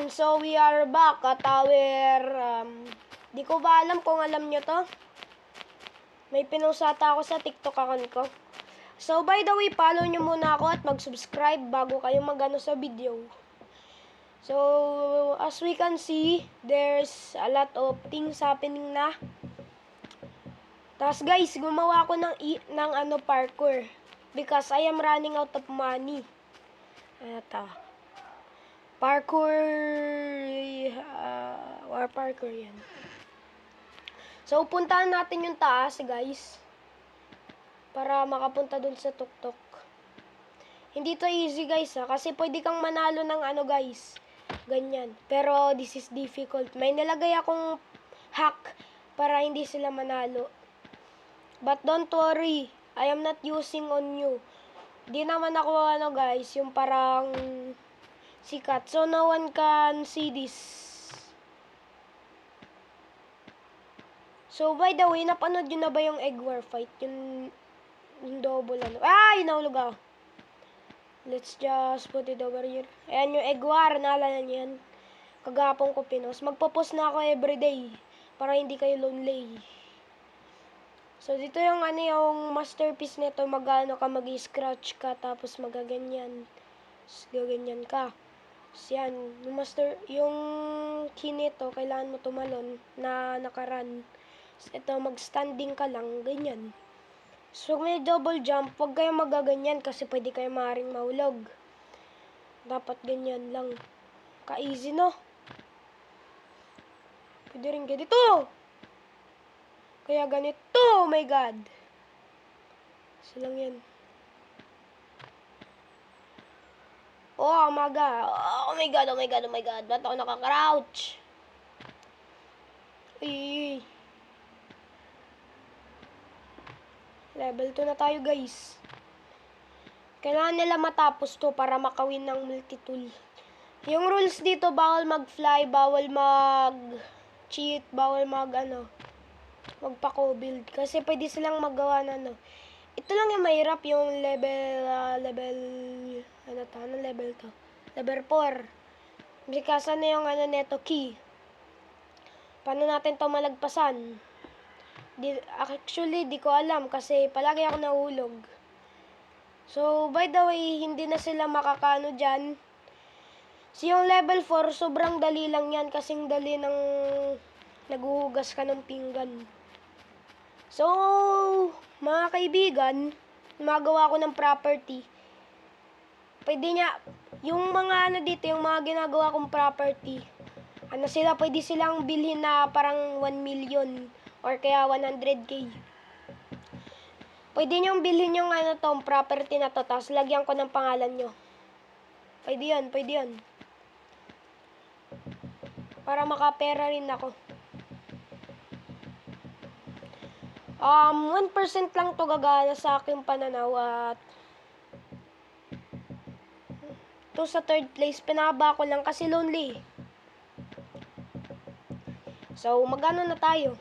so we are back at our, di ko ba alam kung alam nyo to. May pinusata ako sa TikTok account ko. So, by the way, follow nyo muna ako at mag-subscribe bago kayo mag-ano sa video. So, as we can see, there's a lot of things happening na. Tapos guys, gumawa ako ng parkour. Because I am running out of money. Ito. Parkour, parkour yan. So, puntahan natin yung taas, guys. Para makapunta dun sa tuktok. Hindi to easy, guys, ha. Kasi pwede kang manalo ng guys. Ganyan. Pero, this is difficult. May nilagay akong hack para hindi sila manalo. But don't worry. I am not using on you. Di naman ako, guys, yung parang sikat. So, no one can see this. So, by the way, napanood yun na ba yung egg war fight? Yung double Ay, nahulog ako. Let's just put it over here. Ayan yung egg war. Naalala niyo yan. Kagapong ko pinos. Magpo-post na ako everyday. Para hindi kayo lonely. So, dito yung yung masterpiece nito. Mag-scratch ka. Tapos magaganyan. Gaganyan ka. So, yan. Yung key nito, kailangan mo tumalon na nakaran. So, ito, mag-standing ka lang. Ganyan. So, may double jump. Huwag kayong magaganyan kasi pwede kayo maaaring mahulog. Dapat ganyan lang. Ka-easy, no? Pwede rin ganito. Kaya ganito. Oh my God. So lang yan. Oh my God. Oh my God. Oh my God. Oh my God. Ba't ako nakaka-crouch? Uy. Level 2 na tayo, guys. Kailangan nila matapos to para makawin ng multi-tool. Yung rules dito, bawal mag-fly, bawal mag-cheat, bawal magpa-co-build. Kasi pwede silang magawa na Ito lang yung mahirap, yung level to? Level 4. Kasi na yung neto key. Paano natin to malagpasan? Actually, di ko alam kasi palagi ako nahulog. So, by the way, hindi na sila makakano dyan. So, yung level 4, sobrang dali lang yan kasing dali ng naguhugas ka ng pinggan. So, mga kaibigan, magawa ko ng property. Pwede niya, yung mga dito, yung mga ginagawa kong property, pwede silang bilhin na parang 1 million. Or kaya 100k. Pwede nyong bilhin yung tong property na to. Tapos lagyan ko ng pangalan nyo. Pwede yan, pwede yan. Para makapera rin ako. 1% lang to gagana sa aking pananaw. At to sa third place, pinaba ko lang kasi lonely. So, magano na tayo.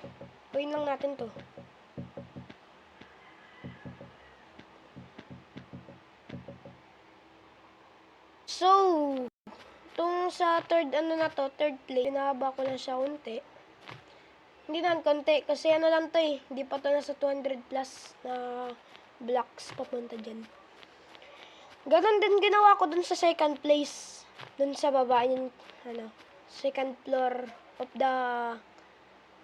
Gawin lang natin to. So, itong sa third third place, pinahaba ko lang siya unti. Hindi na konti, kasi lang to hindi pa to nasa 200 plus na blocks papunta dyan. Ganon din ginawa ko dun sa second place. Dun sa baba, yung second floor of the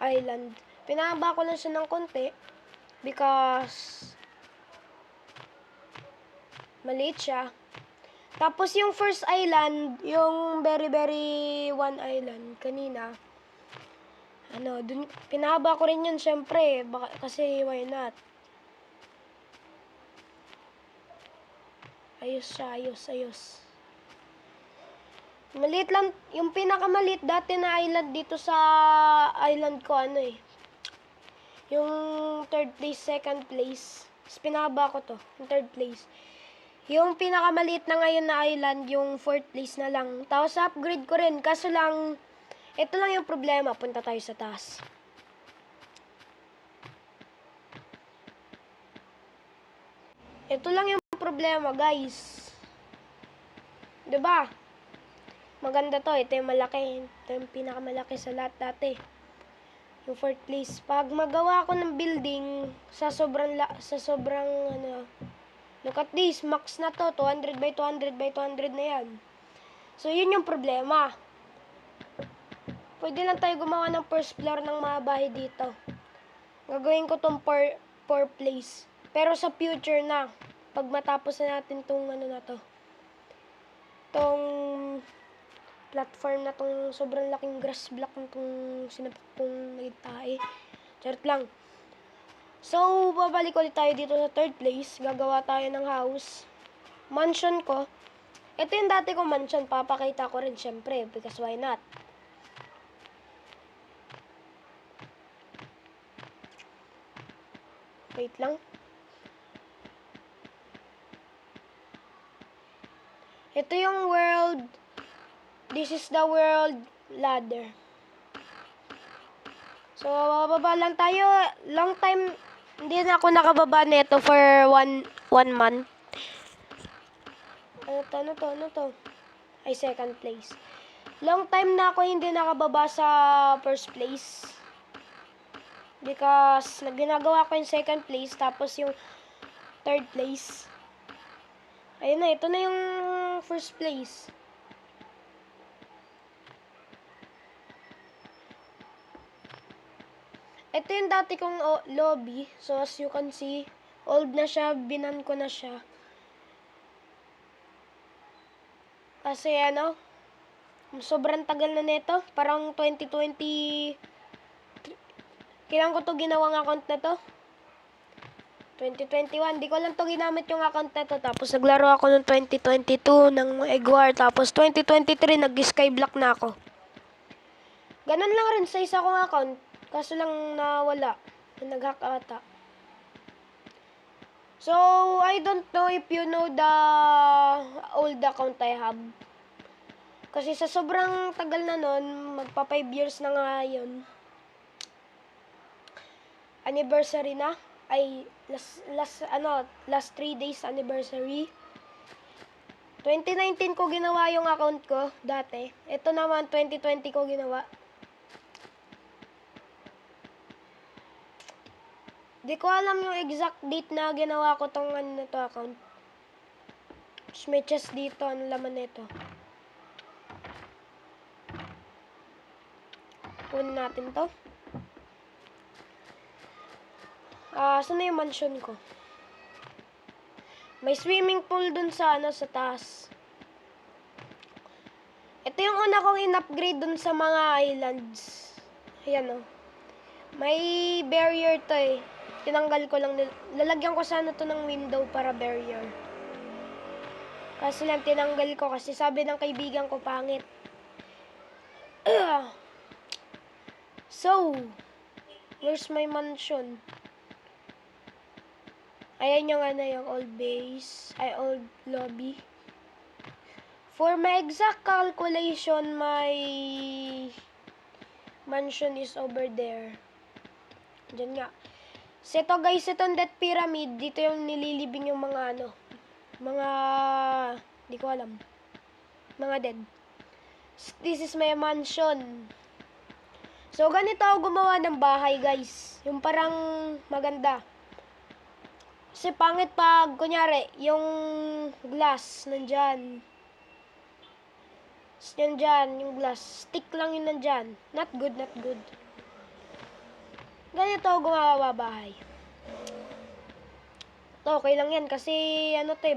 island. Pinahaba ko lang siya ng konti because maliit siya. Tapos yung first island, yung very one island kanina, dun pinahaba ko rin yun syempre, kasi why not? Ayos siya, ayos. Maliit lang, yung pinakamaliit dati na island dito sa island ko, yung third place, second place. Tapos pinahaba ko to, yung third place. Yung pinakamaliit na ngayon na island, yung fourth place na lang. Tapos upgrade ko rin, kaso lang, ito lang yung problema, punta tayo sa taas. Ito lang yung problema, guys. Diba? maganda to. Ito yung malaki. Ito yung pinakamalaki sa lahat dati. Yung fourth place. Pag magawa ko ng building sa sobrang ano, look at this, max na to, 200 by 200 by 200 na yan. So, yun yung problema. Pwede lang tayo gumawa ng first floor ng mga bahay dito. Gagawin ko tong per place. Pero sa future na, pag matapos na natin tong ano na to, tong platform na tong sobrang laking grass block na tong sinapak kong nagtae. Charot lang. So, babalik ulit tayo dito sa third place. Gagawa tayo ng house. Mansion ko. Ito yung dati kong mansion. Papakita ko rin syempre. Because why not? Wait lang. Ito yung world. This is the world ladder. So, bababa lang tayo. Long time. Hindi na ako nakababa nito for one month. Ano to? Ay, second place. Long time na ako hindi nakababa sa first place. Because, ginagawa ko yung second place, tapos yung third place. Ayun na, ito na yung first place. Ito yung dati kong lobby. So, as you can see, old na siya. Binan ko na siya. Kasi ano, sobrang tagal na nito. Parang 2020. Kailan ko to ginawang account na to? 2021. Di ko lang to ginamit yung account na to. Tapos naglaro ako noong 2022 ng Egg War. Tapos 2023, nag-skyblock na ako. Ganun lang rin sa isa kong account. Kaso lang nawala. Nag-hack ata. So, I don't know if you know the old account I have. Kasi sa sobrang tagal na nun, magpa 5 years na nga yun. Anniversary na. Ay, last 3 days anniversary. 2019 ko ginawa yung account ko, dati. Ito naman, 2020 ko ginawa. Di ko alam yung exact date na ginawa ko tong ano na to account. Tapos may chest dito, ano laman nito. Kunin natin to. Saan na yung mansion ko? May swimming pool dun sa sa taas. Ito yung una kong in-upgrade dun sa mga islands. Ayan May barrier to eh. Tinanggal ko lang. Lalagyan ko sana to ng window para barrier. Kasi lang tinanggal ko kasi sabi ng kaibigan ko pangit. So, where's my mansion? Ayan yung yung old base. Ay, old lobby. For my exact calculation, my mansion is over there. Diyan nga. So, ito guys, itong Death Pyramid. Dito yung nililibing yung mga mga, di ko alam. Mga dead. This is my mansion. So, ganito ako gumawa ng bahay guys. Yung parang maganda. Kasi pangit pag, kunyari, yung glass, nandyan. Nandyan, yung glass. Stick lang yun nandyan. Not good, not good. Ganito ako gumawa bahay. Ito, okay lang yan. Kasi,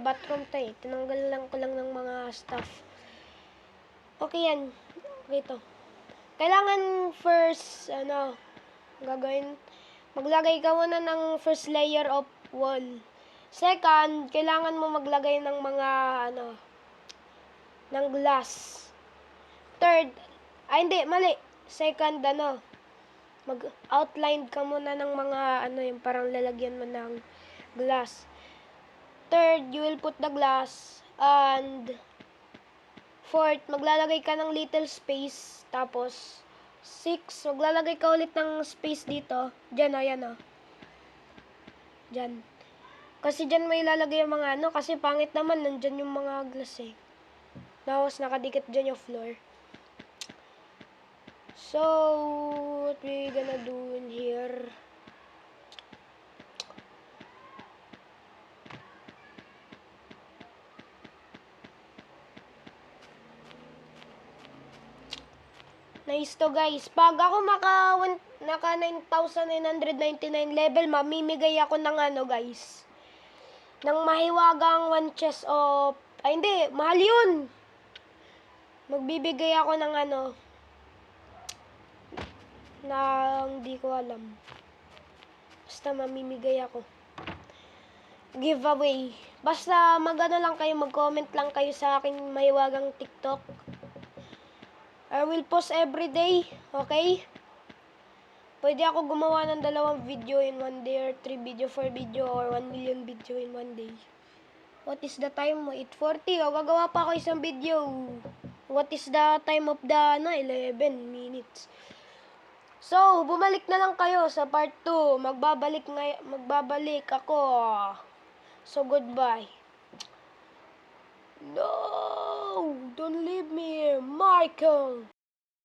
bathroom to eh. Tinanggal lang ko lang ng mga stuff. Okay yan. Okay to. Kailangan first, gagawin. Maglagay ka muna ng first layer of wall. Second, kailangan mo maglagay ng mga, ng glass. Third, hindi, mali. Second, mag-outline ka muna ng mga, yung parang lalagyan mo ng glass. Third, you will put the glass. And, fourth, maglalagay ka ng little space. Tapos, 6, maglalagay ka ulit ng space dito. Diyan, ayan Diyan. Kasi diyan may ilalagay yung mga kasi pangit naman, nandyan yung mga glass eh. Tapos nakadikit dyan yung floor. So, what we gonna do in here? Nice to guys. Pag ako naka 9,999 level, mamimigay ako ng ano guys. Ng mahiwagang one chest of... Ay hindi, mahal yun. Magbibigay ako ng ano. Na hindi ko alam. Basta mamimigay ako. Giveaway. Basta magano lang kayo, mag-comment lang kayo sa aking mahiwagang TikTok. I will post every day, okay? Pwede ako gumawa ng 2 video in 1 day or 3 video, 4 video or 1 million video in 1 day. What is the time mo? 8:40. O, gagawa pa ako isang video. What is the time of the 11 minutes. So, bumalik na lang kayo sa part 2. Magbabalik ako. So, goodbye. No! Don't leave me here, Michael!